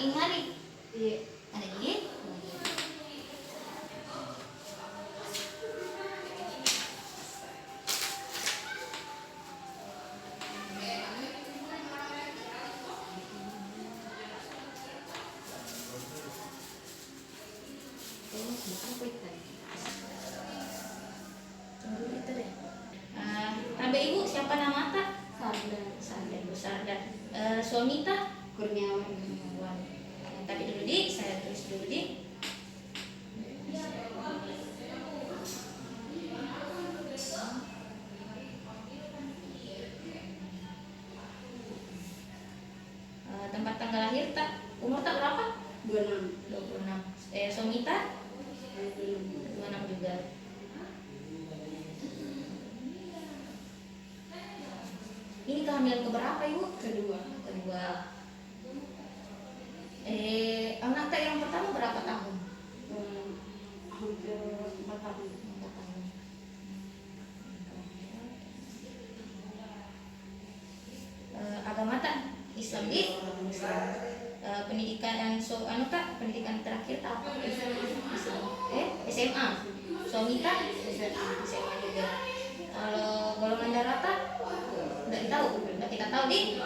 ini hari. Iya. Ada ini. Tunggu itu deh. Abe ibu siapa nama tak? Sarda. Sarda, Ibu Sarda. Suami tak? Kurniawan. Yang tadi dulu di, saya tulis dulu di. Tempat tanggal lahir tak? Umur tak berapa? 26. 26. Suami tak? 26 juga. Ini kehamilan keberapa ibu? Kedua. Kedua. Anak tak yang pertama berapa tahun? Hampir 4 tahun. 4 tahun. Agama tak? Islam di? Pendidikan pendidikan terakhir tak apa? Islam. SMA. Suami tak? SMA juga. Kalau golongan darah tak? Udah tahu, udah kita tahu di.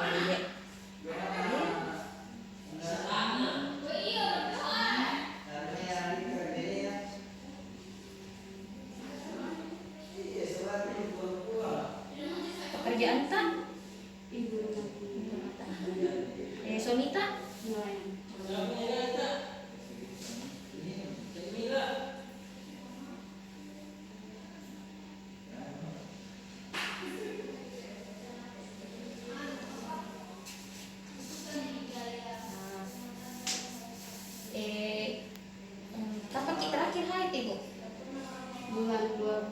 Pekerjaan tak? Ibu rumah tangga. Suami tak? Nelayan. Kapan kita terakhir haid ibu? Bulan 12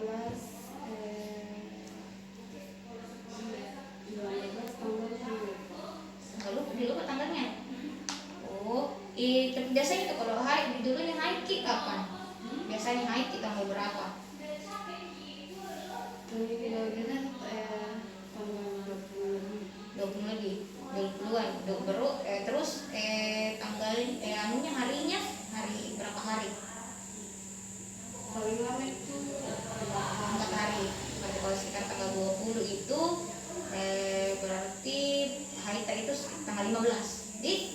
tanggal 2. Lupa tanggalnya. Oh, biasanya tuh kalau haid dulunya haid kapan? Biasanya haid tanggal berapa? Ini kita tanggal 20 lebih, 20-an. Baru terus tanggal harinya hari berapa hari? paling lama itu 4 hari. Kalau sekitar tanggal 20 itu berarti haid itu tanggal 15 di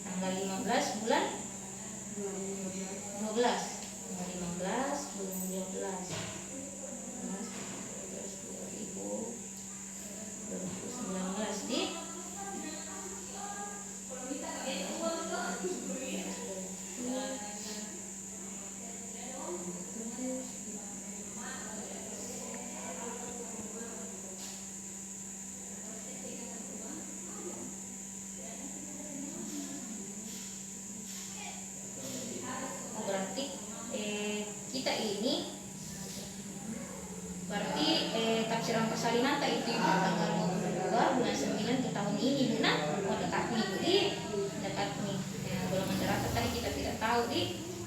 tanggal 15 bulan 12 tanggal 15 bulan 12 2019 di berarti kita ini berarti tafsiran persalinan itu tanggal 22 bulan 9 di tahun ini benar mau dekat nih dekat nih golongan darah tadi kita tidak tahu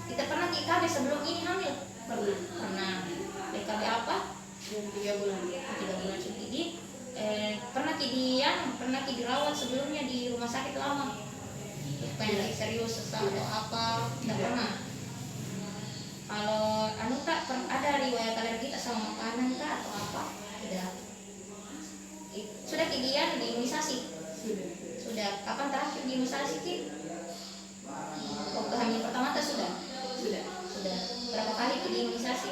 kita pernah KKB sebelum ini hamil pernah KKB apa 3 bulan. 3 bulan sudah pernah dirawat sebelumnya di rumah sakit lama pengen lagi serius sesak atau apa tidak pernah. Kalau tak ada riwayat alergi tak sama makanan kah atau apa? Tidak. Sudah kidian diimunisasi? Sudah. Kapan terakhir diimunisasi ki? Waktu hamil pertama tak sudah? Sudah. Berapa kali itu diimunisasi?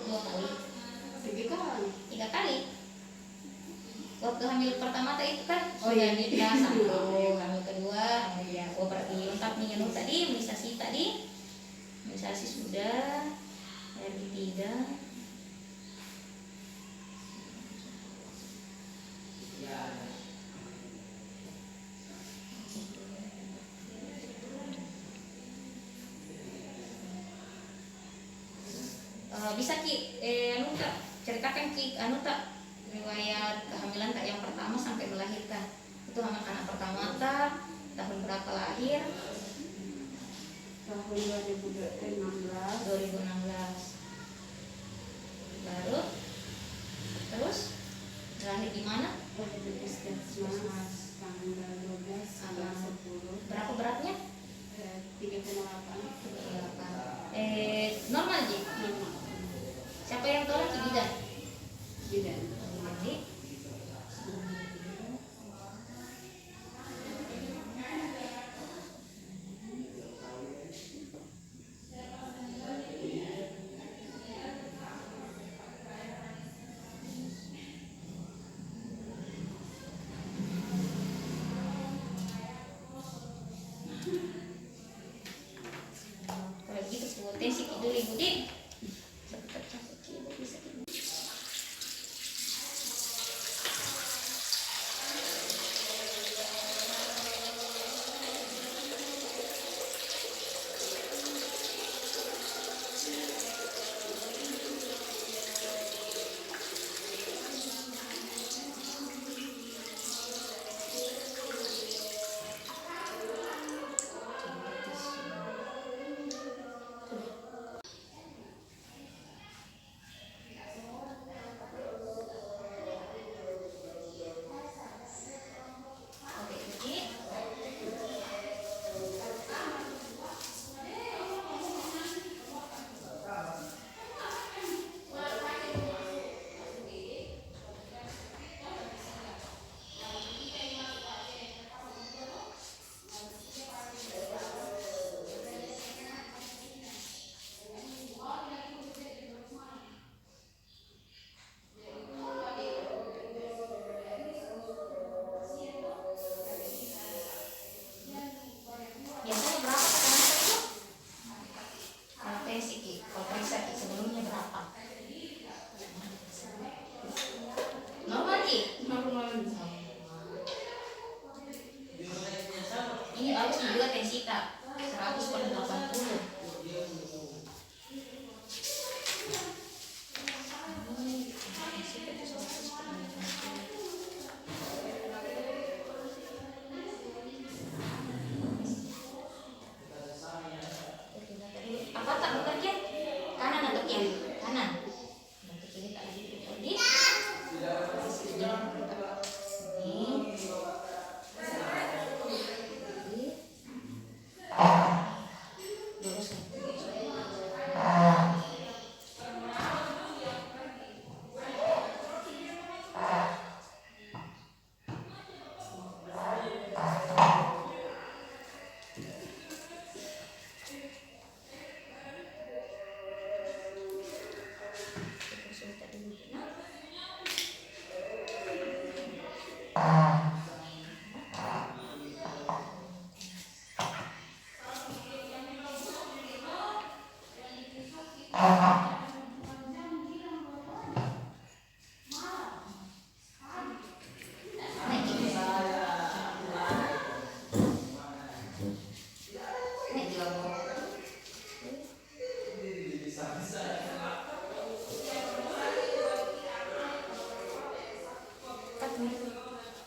2 kali. 3 kali. Waktu hamil pertama tak itu kan sudah dikasih. Hamil kedua, berarti lengkap nih tadi imunisasi tadi. Imunisasi sudah, alergi 3. Bisa ki, ceritakan ki, riwayat kehamilan tak yang pertama sampai melahirkan. Itu anak pertama tak, tahun berapa lahir? Tahun 2016. Baru terus lahir di mana? Di Puskesmas tanggal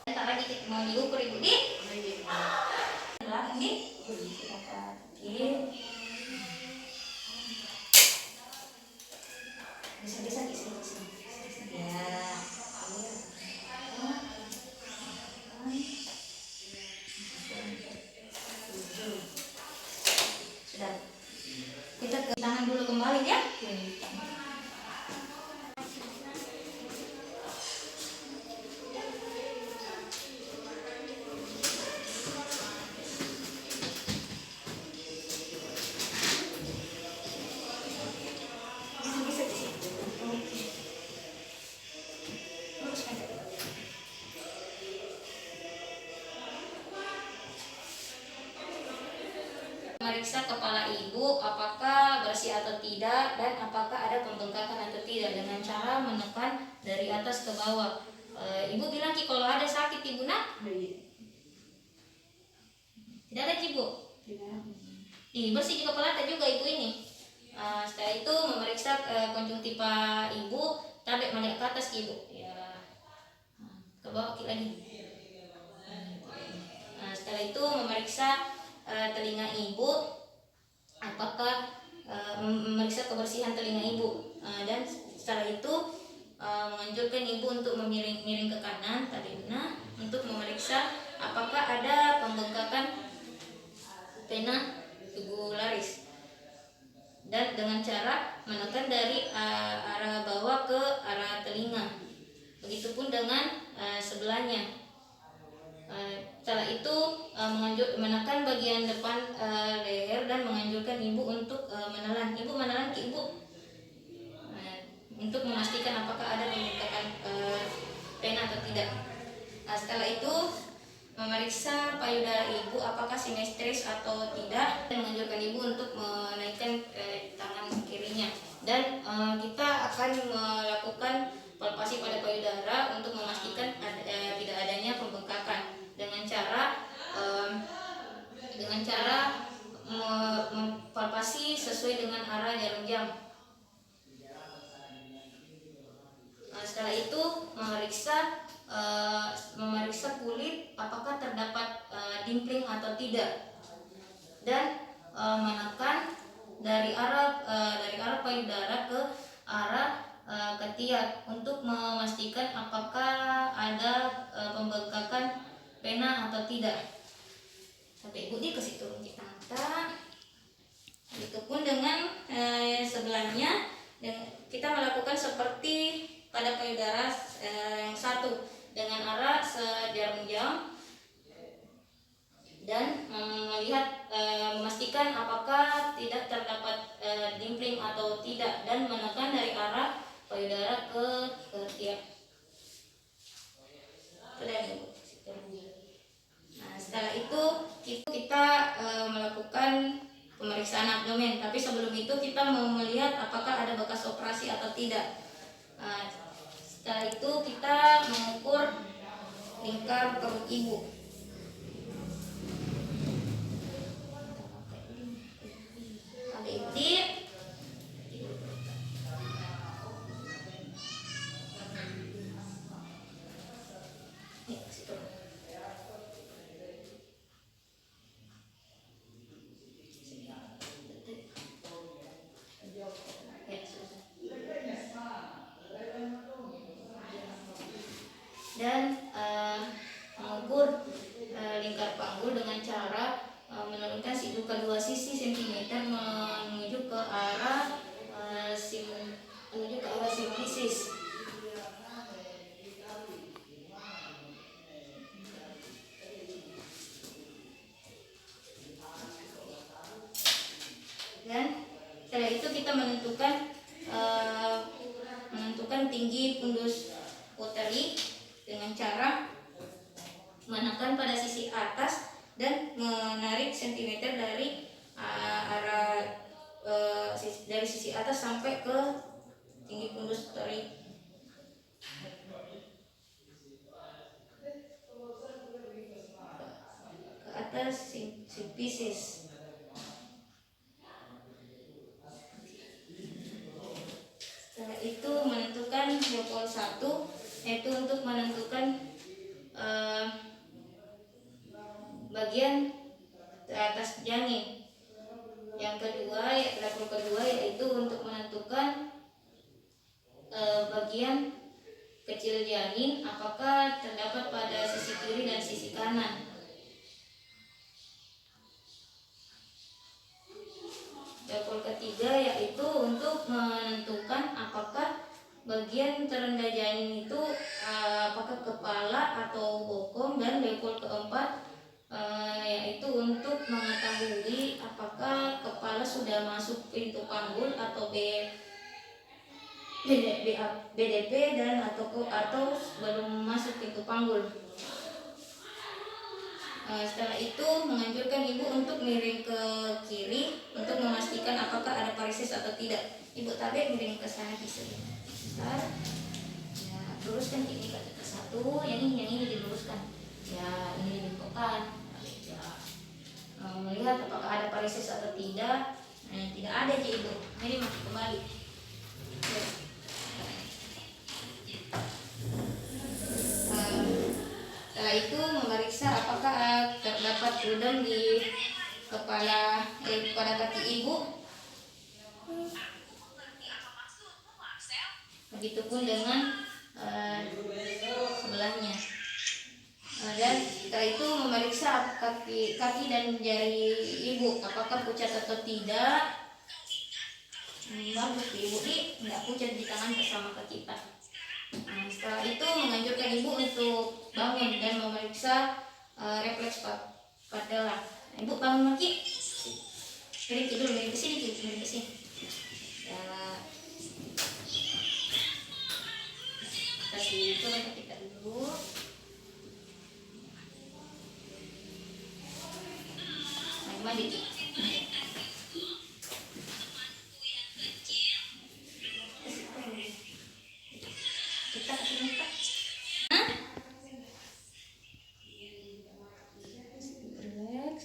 Entar lagi mau diukur ibu di lagi bisa ya. Sudah, kita ke tangan dulu kembali ya. Meriksa kepala ibu apakah bersih atau tidak dan apakah ada pembengkakan atau tidak dengan cara menekan dari atas ke bawah. Ibu bilang Ki kalau ada sakit ibu nak? Tidak ada Ki bu? Ih, bersih juga kepala juga ibu ini. Setelah itu memeriksa konjungtiva ibu, tarik melihat ke atas Ki ibu. Ya, ke bawah Ki lagi. Setelah itu memeriksa telinga ibu, apakah memeriksa kebersihan telinga ibu, dan setelah itu menganjurkan ibu untuk miring ke kanan tadi untuk memeriksa apakah ada pembengkakan vena jugularis dan dengan cara menekan dari arah bawah ke arah telinga, begitupun dengan sebelahnya. Setelah itu menekan bagian depan leher dan menganjurkan ibu untuk menelan. Ibu menelan Ki ibu, untuk memastikan apakah ada pembengkakan vena atau tidak. Setelah itu memeriksa payudara ibu apakah simetris atau tidak dan menganjurkan ibu untuk menaikkan tangan kirinya. Dan kita akan melakukan palpasi pada payudara untuk memastikan tidak adanya pembengkakan dengan cara palpasi sesuai dengan arah jarum jam. Setelah itu memeriksa kulit apakah terdapat dimpling atau tidak dan menekan dari arah payudara ke arah ketiak untuk memastikan apakah ada pembengkakan vena atau tidak. Sampai ibu dikasih turun kita angkat. Begitupun dengan sebelahnya, kita melakukan seperti pada payudara yang satu dengan arah sejarum jam dan memastikan apakah tidak terdapat dimpling atau tidak dan menekan dari arah payudara ke ketiak. Setelah itu kita melakukan pemeriksaan abdomen, tapi sebelum itu kita mau melihat apakah ada bekas operasi atau tidak. Setelah itu kita mengukur lingkar perut ibu. dan mengukur lingkar panggul dengan cara menurunkan sidu kedua sisi sentimeter menuju ke arah simfisis. Dan setelah itu kita menentukan tinggi pundus poteri dengan cara menekan pada sisi atas dan menarik sentimeter dari dari sisi atas sampai ke tinggi pundus poteri. Ke atas simfisis. Setelah itu menentukan level 1, yaitu untuk menentukan bagian atas janin. Yang kedua, level kedua yaitu untuk menentukan bagian kecil janin apakah terdapat pada sisi kiri dan sisi kanan. Level ketiga yaitu untuk menentukan apakah bagian terendah janin itu apakah kepala atau bokong, dan level keempat yaitu untuk mengetahui apakah kepala sudah masuk pintu panggul atau BDP dan atau belum masuk pintu panggul. Setelah itu menganjurkan ibu untuk miring ke kiri untuk memastikan apakah ada varises atau tidak. Ibu tarik miring ke sana bisa. Bentar. Ya, luruskan ini ke satu, yang ini diluruskan. Ya, ini dibengkokkan. Ya. Melihat apakah ada varises atau tidak. Tidak ada aja ibu. Ini masih kembali. Ya. Setelah itu memeriksa apakah terdapat udang di pada kaki ibu. Begitupun dengan sebelahnya. Dan setelah itu memeriksa kaki dan jari ibu apakah pucat atau tidak. Bagus ibu ini nggak pucat di tangan bersama kaki kita. Setelah itu menganjurkan ibu untuk bangun dan memeriksa refleks patella. Ibu bangun lagi. Miring ke sini. Ya. Kasih coba kita dulu. Mandi. Kita kasih muka. Relax.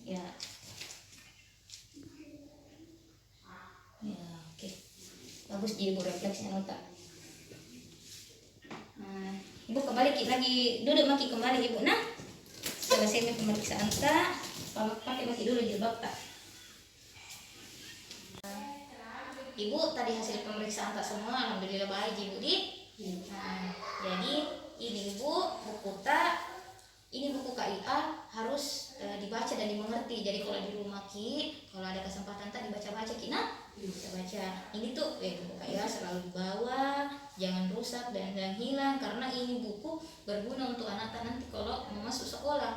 Ya. Ya, oke. Bagus di ibu refleksnya nota. Ibu kembali lagi duduk maki kembali ibu. Nah, selesai pemeriksaan tak, pakai maki dulu jilbab tak. Ibu tadi hasil pemeriksaan tak semua, alhamdulillah baik ibu di. Jadi ini ibu buku tak, ini buku KIA harus dibaca dan dimengerti. Jadi kalau di rumah kalau ada kesempatan tak dibaca-baca bisa baca. Ini tuh buku KIA selalu dibawa, jangan rusak dan hilang, karena ini buku berguna untuk anak nanti kalau mau masuk sekolah.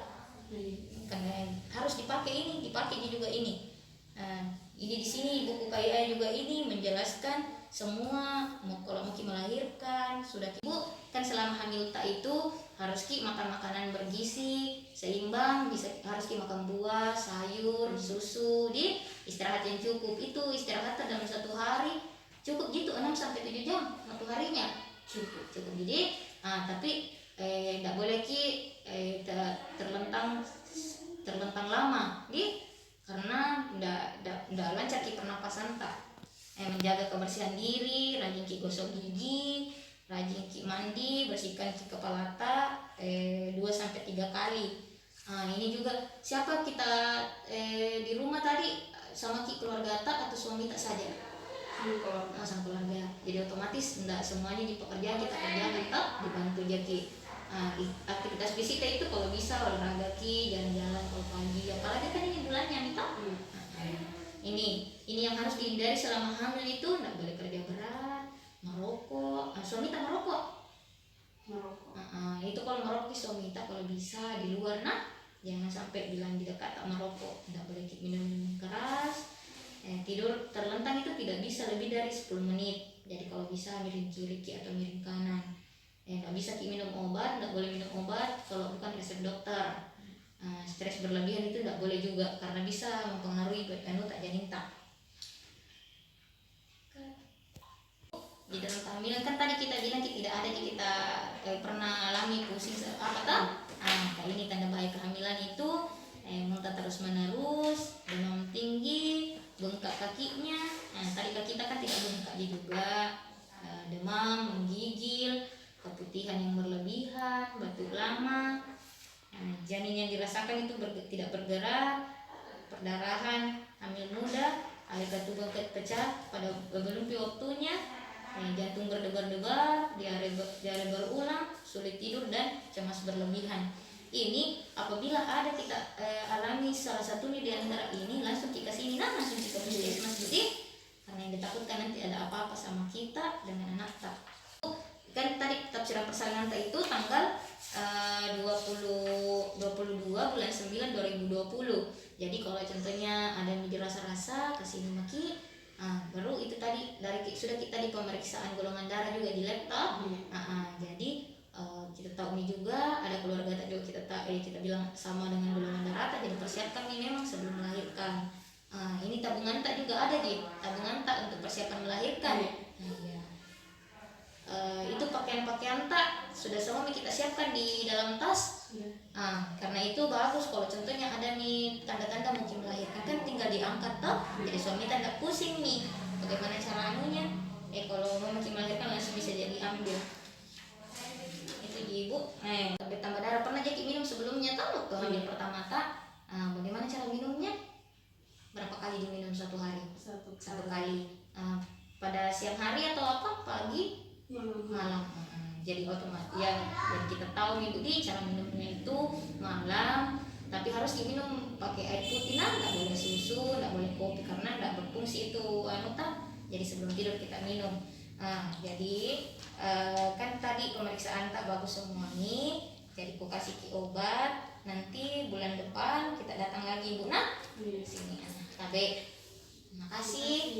Karena harus dipakai juga ini. Ini di sini buku KIA juga ini menjelaskan semua kalau mau melahirkan sudah ibu kan selama hamil tak itu harus makan makanan bergizi seimbang, harus makan buah, sayur, susu, di istirahat yang cukup. Itu istirahat dalam satu hari cukup gitu 6-7 jam satu harinya cukup. Jadi tapi tidak boleh terlentang lama karena tidak lancar pernapasan tak. Menjaga kebersihan diri, rajin gosok gigi, rajin mandi, bersihkan kepala tak 2-3 kali. Ini juga siapa kita di rumah tadi sama keluarga tak atau suami tak saja? Kalau sama keluarga. Jadi otomatis enggak semuanya di pekerjaan kita kerjakan, tetap dibantu jadi aktivitas fisik itu kalau bisa olahraga jalan-jalan kalau pagi, apalagi kan ini bulannya minta. Ini yang harus dihindari selama hamil itu enggak boleh kerja berat, merokok. Suami tak merokok. merokok. Itu kalau merokok suami tak kalau bisa di luar, jangan sampai bilang di dekat tak merokok. Enggak boleh minum keras. Tidur terlentang itu tidak bisa lebih dari 10 menit. Jadi kalau bisa miring kiri atau miring kanan. Nggak bisa minum obat, nggak boleh minum obat kalau bukan resep dokter. Stres berlebihan itu nggak boleh juga karena bisa mempengaruhi tak janin tak. Di dalam kehamilan kan tadi kita bilang kita tidak ada kita pernah alami pusing apa tak? Kayak ini tanda bahaya kehamilan itu muntah terus menerus, demam tinggi, bengkak kakinya. Tadi kaki kita kan tidak bengkak juga, demam, menggigil, keputihan yang berlebihan, batuk lama, janin yang dirasakan itu tidak bergerak, perdarahan, hamil muda, air katuban pecah pada belum waktunya, jantung berdebar-debar, diare berulang, sulit tidur dan cemas berlebihan. Ini apabila ada kita alami salah satunya di antara ini, langsung kita sini langsung kita puskesmas gitu, karena yang ditakutkan nanti ada apa-apa sama kita dengan anak tak. Kan tadi tafsiran persalinan itu tanggal 22 bulan 9 2020. Jadi kalau contohnya ada yang dirasa-rasa kesini maki, baru itu tadi sudah kita di pemeriksaan golongan darah juga di laptop. Jadi kita tahu ini juga ada keluarga tak juga kita bilang sama dengan golongan darah tak, jadi persiapkan ini memang sebelum melahirkan. Ini tabungan tak juga ada tabungan tak untuk persiapan melahirkan. Itu pakaian tak sudah semua kita siapkan di dalam tas. Karena itu bagus kalau contohnya ada nih tanda-tanda mungkin melahirkan kan tinggal diangkat toh, jadi suami tak pusing nih bagaimana cara anunya. Kalau mungkin melahirkan langsung bisa jadi ambil itu ibu. Tablet tambah darah pernah jadi minum sebelumnya tahu waktu hamil pertama tak. Bagaimana cara minumnya? Berapa kali diminum satu hari? Satu kali. Pada siang hari atau apa? Pagi? Malam. Jadi otomatis yang kita tahu nih Bu, cara minumnya itu malam, tapi harus diminum pakai air putih, nggak boleh susu, nggak boleh kopi karena nggak berfungsi itu jadi sebelum tidur kita minum. Jadi kan tadi pemeriksaan tak bagus semua nih, jadi aku kasih obat, nanti bulan depan kita datang lagi Bu sini Tabe. Terima kasih.